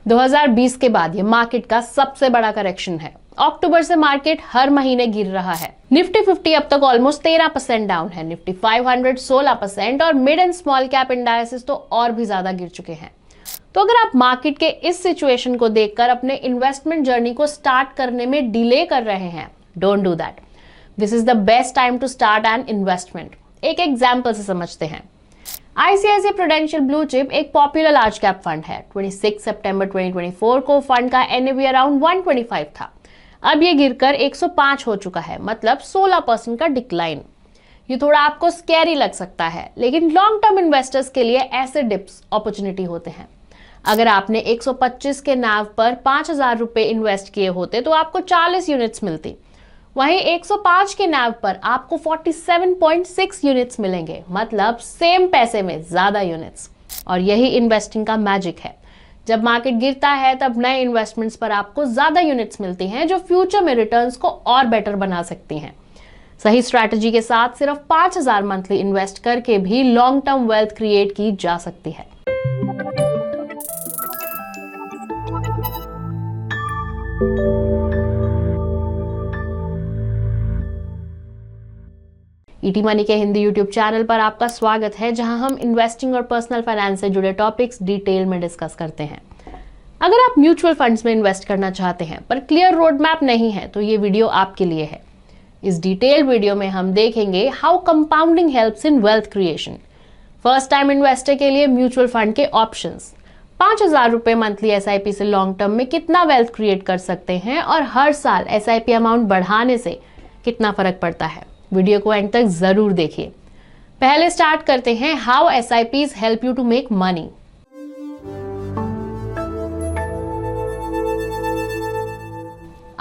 2020 के बाद ये मार्केट का सबसे बड़ा करेक्शन है। अक्टूबर से मार्केट हर महीने गिर रहा है। निफ्टी 50 अब तक ऑलमोस्ट 13% डाउन है, निफ्टी 500 16% और mid and small cap indices तो और भी ज्यादा गिर चुके हैं। तो अगर आप मार्केट के इस सिचुएशन को देखकर अपने इन्वेस्टमेंट जर्नी को स्टार्ट करने में डिले कर रहे हैं, don't do that. This is the best time to start an investment. एक एग्जाम्पल से समझते हैं। आईसीआईसीआई प्रूडेंशियल ब्लू चिप एक पॉपुलर लार्ज कैप फंड है। 26 सितंबर 2024 को फंड का एनएवी अराउंड 125 था। अब ये गिरकर 105 हो चुका है, मतलब 16% का डिक्लाइन। ये थोड़ा आपको स्कैरी लग सकता है, लेकिन लॉन्ग टर्म इन्वेस्टर्स के लिए ऐसे डिप्स अपॉर्चुनिटी होते हैं। अगर आपने 125 के नाव पर 5,000 रुपए इन्वेस्ट किए होते तो आपको 40 यूनिट्स मिलती। वहीं 105 के नाव पर आपको 47.6 यूनिट्स मिलेंगे, मतलब सेम पैसे में ज्यादा यूनिट्स। और यही इन्वेस्टिंग का मैजिक है। जब मार्केट गिरता है तब नए इन्वेस्टमेंट्स पर आपको ज्यादा यूनिट्स मिलती हैं, जो फ्यूचर में रिटर्न्स को और बेटर बना सकती हैं। सही स्ट्रैटेजी के साथ सिर्फ 5,000 मंथली इन्वेस्ट करके भी लॉन्ग टर्म वेल्थ क्रिएट की जा सकती है। ईटी मनी के हिंदी यूट्यूब चैनल पर आपका स्वागत है, जहां हम इन्वेस्टिंग और पर्सनल फाइनेंस से जुड़े टॉपिक्स डिटेल में डिस्कस करते हैं। अगर आप म्यूचुअल फंड्स में इन्वेस्ट करना चाहते हैं पर क्लियर रोड मैप नहीं है, तो ये वीडियो आपके लिए है। इस डिटेल वीडियो में हम देखेंगे how compounding helps in wealth creation, first time investor के लिए म्यूचुअल फंड के ऑप्शंस, 5,000 रुपए मंथली एसआईपी से लॉन्ग टर्म में कितना वेल्थ क्रिएट कर सकते हैं और हर साल एसआईपी अमाउंट बढ़ाने से कितना फर्क पड़ता है। वीडियो को एंड तक जरूर देखिए। पहले स्टार्ट करते हैं how SIPs help you to make money.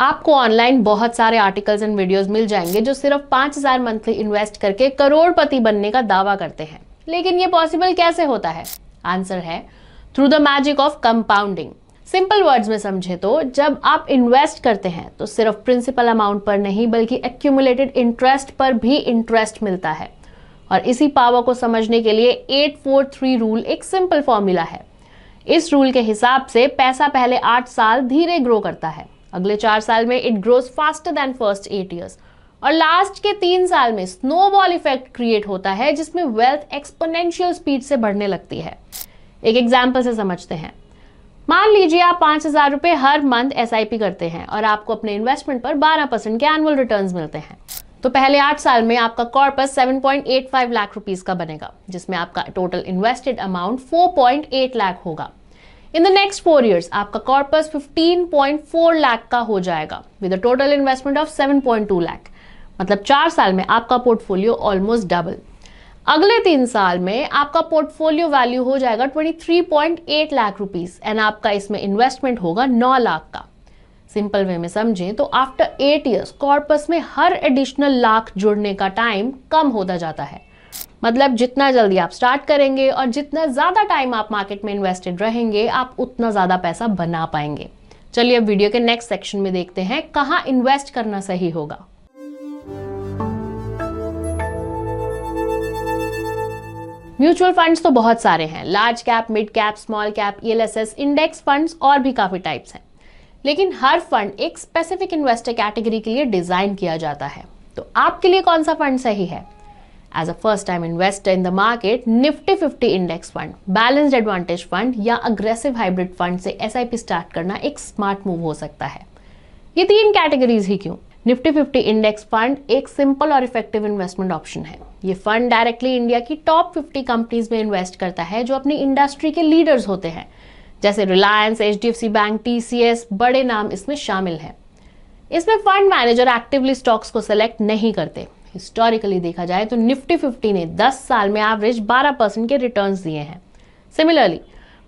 आपको ऑनलाइन बहुत सारे आर्टिकल्स एंड वीडियोस मिल जाएंगे जो सिर्फ 5,000 मंथली इन्वेस्ट करके करोड़पति बनने का दावा करते हैं। लेकिन ये पॉसिबल कैसे होता है? आंसर है through the magic of compounding. Simple words में समझे तो जब आप इन्वेस्ट करते हैं तो सिर्फ प्रिंसिपल अमाउंट पर नहीं बल्कि एक्यूमुलेटेड इंटरेस्ट पर भी इंटरेस्ट मिलता है। और इसी पावर को समझने के लिए 843 रूल एक सिंपल फॉर्मूला है। इस रूल के हिसाब से पैसा पहले 8 साल धीरे ग्रो करता है, अगले 4 साल में it grows faster than first 8 years और लास्ट के 3 साल में स्नोबॉल इफेक्ट क्रिएट होता है, जिसमें वेल्थ एक्सपोनेंशियल स्पीड से बढ़ने लगती है। एक एग्जाम्पल से समझते हैं। मान लीजिए आप 5,000 रुपए हर मंथ एसआईपी करते हैं और आपको अपने इन्वेस्टमेंट पर 12% के एनुअल रिटर्न्स मिलते हैं। तो पहले 8 साल में आपका कॉर्पस 7.85 लाख रुपीस का बनेगा, जिसमें आपका टोटल इन्वेस्टेड अमाउंट 4.8 लाख होगा। इन द नेक्स्ट 4 इयर्स आपका कॉर्पस 15.4 लाख का हो जाएगा with a total investment of 7.2 lakh. मतलब 4 साल में आपका पोर्टफोलियो ऑलमोस्ट डबल। अगले 3 साल में आपका पोर्टफोलियो वैल्यू हो जाएगा 23.8 लाख रुपीस एंड आपका इसमें इन्वेस्टमेंट होगा 9 लाख का। सिंपल वे में समझें तो आफ्टर 8 इयर्स कॉर्पस में हर एडिशनल लाख जुड़ने का टाइम कम होता जाता है। मतलब जितना जल्दी आप स्टार्ट करेंगे और जितना ज्यादा टाइम आप मार्केट में इन्वेस्टेड रहेंगे, आप उतना ज्यादा पैसा बना पाएंगे। चलिए अब वीडियो के नेक्स्ट सेक्शन में देखते हैं कहाँ इन्वेस्ट करना सही होगा। म्यूचुअल फंड्स तो बहुत सारे हैं, large cap, mid cap, small cap, ELSS, index funds और भी काफी टाइप्स हैं। लेकिन हर फंड एक स्पेसिफिक इन्वेस्टर कैटेगरी के लिए डिजाइन किया जाता है। तो आपके लिए कौन सा फंड सही है? As a first time investor in the market, Nifty 50 index fund, balanced advantage fund या अग्रेसिव हाइब्रिड फंड से एसआईपी स्टार्ट करना एक स्मार्ट मूव हो सकता है। ये 3 कैटेगरीज ही क्यों? निफ्टी 50 इंडेक्स फंड एक सिंपल और इफेक्टिव इन्वेस्टमेंट ऑप्शन है। ये फंड डायरेक्टली इंडिया की टॉप 50 कंपनीज में इन्वेस्ट करता है जो अपनी इंडस्ट्री के लीडर्स होते हैं, जैसे रिलायंस, एचडीएफसी बैंक, टीसीएस, बड़े नाम इसमें शामिल हैं। इसमें फंड मैनेजर एक्टिवली स्टॉक्स को सेलेक्ट नहीं करते। हिस्टोरिकली देखा जाए तो निफ्टी 50 ने 10 साल में एवरेज 12% के रिटर्न्स दिए हैं। Similarly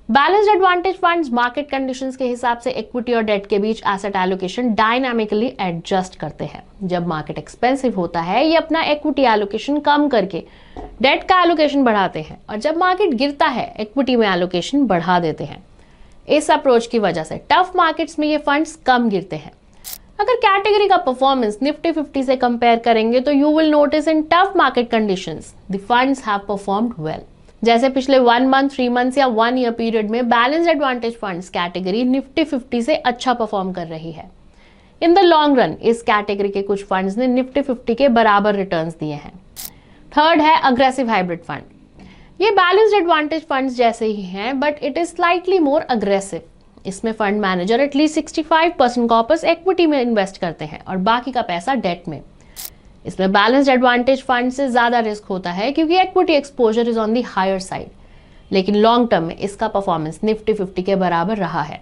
balanced advantage funds market conditions के हिसाब से इक्विटी और डेट के बीच एसेट एलोकेशन डायनामिकली एडजस्ट करते हैं। जब मार्केट एक्सपेंसिव होता है, ये अपना इक्विटी एलोकेशन कम करके डेट का एलोकेशन बढ़ाते हैं और जब मार्केट गिरता है, इक्विटी में एलोकेशन बढ़ा देते हैं। इस अप्रोच की वजह से टफ मार्केट्स में ये फंड्स कम गिरते हैं। अगर कैटेगरी का परफॉर्मेंस निफ्टी 50 से कंपेयर करेंगे तो you will notice in tough market conditions the funds have performed well. जैसे पिछले 1 मंथ, 3 मंथ्स या 1 ईयर पीरियड में balance advantage funds category Nifty 50 से अच्छा परफॉर्म कर रही है। इन द लॉन्ग रन इस कैटेगरी के कुछ फंड्स ने निफ्टी 50 के बराबर रिटर्न्स दिए हैं। थर्ड है अग्रेसिव हाइब्रिड फंड। ये बैलेंस्ड एडवांटेज फंड्स जैसे ही हैं, but it is slightly more aggressive. इसमें fund manager at least 65% corpus equity में इन्वेस्ट करते हैं और बाकी का पैसा डेट में। इसमें बैलेंस्ड एडवांटेज फंड से ज्यादा रिस्क होता है क्योंकि equity exposure is on the higher side, लेकिन लॉन्ग टर्म में इसका परफॉर्मेंस निफ्टी 50 के बराबर रहा है।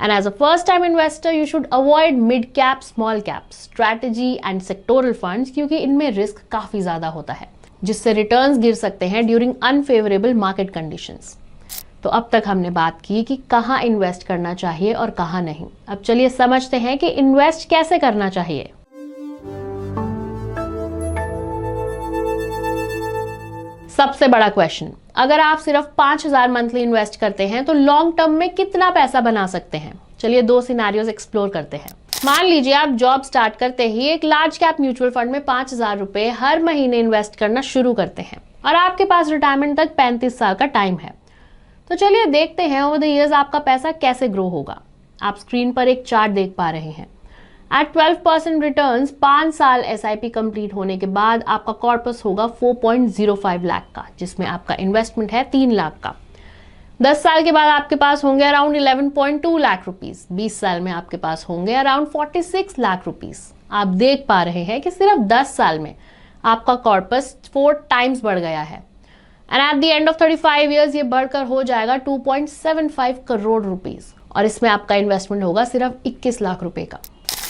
And as a first time investor you should avoid mid cap, small cap, strategy and sectoral funds, क्योंकि इनमें रिस्क काफी ज्यादा होता है जिससे रिटर्न्स गिर सकते हैं ड्यूरिंग अनफेवरेबल मार्केट कंडीशंस। तो अब तक हमने बात की कि कहाँ इन्वेस्ट करना चाहिए और कहाँ नहीं। अब चलिए समझते हैं कि इन्वेस्ट कैसे करना चाहिए। सबसे बड़ा क्वेश्चन, अगर आप सिर्फ 5,000 मंथली इन्वेस्ट करते हैं तो लॉन्ग टर्म में कितना पैसा बना सकते हैं? चलिए 2 सिनेरियोज एक्सप्लोर करते हैं। मान लीजिए आप जॉब स्टार्ट करते ही एक लार्ज कैप म्यूचुअल फंड में 5,000 रुपए हर महीने इन्वेस्ट करना शुरू करते हैं और आपके पास रिटायरमेंट तक 35 साल का टाइम है। तो चलिए देखते हैं ओवर द इयर्स आपका पैसा कैसे ग्रो होगा। आप स्क्रीन पर एक चार्ट देख पा रहे हैं। एट 12% रिटर्न्स 5 साल SIP कंप्लीट होने के बाद आपका कॉर्पस होगा 4.05 लाख का, जिसमें आपका इन्वेस्टमेंट है 3 लाख का। 10 साल के बाद आपके पास होंगे अराउंड 11.2 लाख रुपीस। 20 साल में आपके पास होंगे अराउंड 46 लाख रुपीस। आप देख पा रहे हैं कि सिर्फ 10 साल में आपका कॉर्पस 4 टाइम्स बढ़ गया है। And at the end of 35 years ये बढ़कर हो जाएगा 2.75 करोड़ रुपीस और इसमें आपका इन्वेस्टमेंट होगा सिर्फ 21 लाख रुपए का।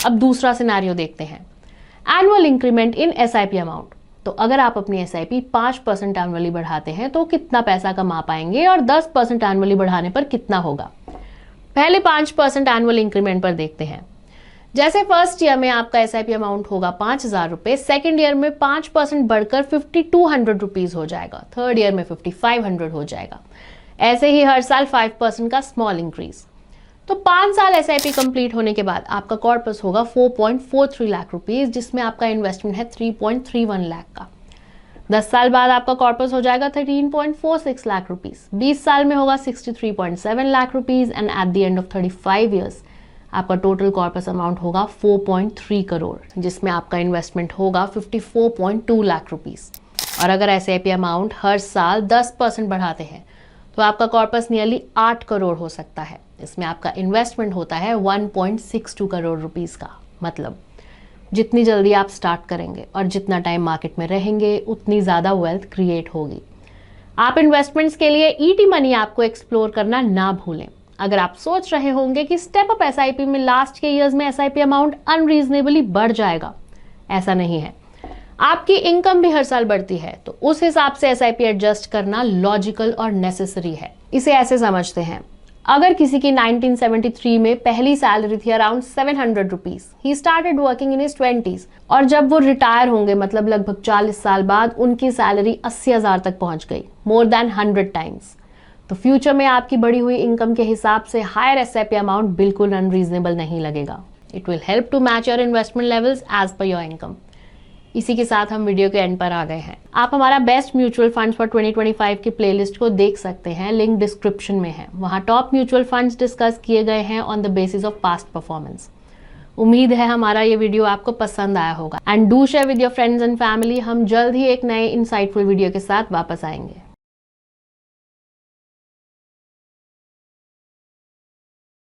अब दूसरा सिनेरियो देखते हैं, annual increment in SIP amount. तो अगर आप अपनी SIP 5% एनुअली बढ़ाते हैं तो कितना पैसा कमा पाएंगे और 10% एनुअली बढ़ाने पर कितना होगा? पहले 5% एनुअल इंक्रीमेंट पर देखते हैं। जैसे फर्स्ट ईयर में आपका SIP अमाउंट होगा 5,000 रुपए, सेकेंड ईयर में 5% बढ़कर 5,200 रुपीज हो जाएगा, थर्ड ईयर में 5,500 हो जाएगा। ऐसे ही हर साल 5% का स्मॉल इंक्रीज। तो 5 साल SIP कंप्लीट होने के बाद आपका कॉर्पस होगा 4.43 लाख रुपीज, जिसमें आपका इन्वेस्टमेंट है 3.31 लाख का। 10 साल बाद आपका कॉर्पस हो जाएगा 13.46 लाख रुपीज। 20 साल में होगा 63.7 lakh rupees and at the end of 35 years आपका टोटल कॉर्पस अमाउंट होगा 4.3 करोड़, जिसमें आपका इन्वेस्टमेंट होगा 54.2 लाख रुपीज। और अगर SIP अमाउंट हर साल 10% बढ़ाते हैं तो आपका कॉर्पस नियरली 8 करोड़ हो सकता है। इसमें आपका इन्वेस्टमेंट होता है 1.62 करोड़ रुपीस का। मतलब जितनी जल्दी आप स्टार्ट करेंगे और जितना टाइम मार्केट में रहेंगे उतनी ज़्यादा वेल्थ क्रिएट होगी। आप इन्वेस्टमेंट्स के लिए ET मनी ऐप को एक्सप्लोर करना ना भूलें। अगर आप सोच रहे होंगे कि स्टेप अप SIP में लास्ट के ईयर्स में SIP अमाउंट अनरीजनेबली बढ़ जाएगा, ऐसा नहीं है। आपकी इनकम भी हर साल बढ़ती है, तो उस हिसाब से SIP एडजस्ट करना लॉजिकल और नेसेसरी है। इसे ऐसे समझते हैं, अगर किसी की 1973 में पहली सैलरी थी around 700 rupees, he started working in his 20s और जब वो रिटायर होंगे मतलब लगभग 40 साल बाद उनकी सैलरी 80,000 तक पहुंच गई, मोर देन 100 टाइम्स। तो फ्यूचर में आपकी बढ़ी हुई इनकम के हिसाब से हायर SIP अमाउंट बिल्कुल अनरीजनेबल नहीं लगेगा। It will help to match your investment levels as per your income. इसी के साथ हम वीडियो के एंड पर आ गए हैं। आप हमारा बेस्ट म्यूचुअल फंड्स फॉर 2025 की प्लेलिस्ट को देख सकते हैं, लिंक डिस्क्रिप्शन में है। वहां टॉप म्यूचुअल फंड्स डिस्कस किए गए हैं on the basis of past performance. उम्मीद है हमारा ये वीडियो आपको पसंद आया होगा and do share with your friends and family. हम जल्द ही एक नए इंसाइटफुल वीडियो के साथ वापस आएंगे।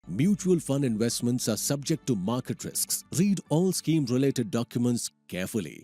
Mutual fund investments are subject to market risks. Read all scheme-related documents carefully.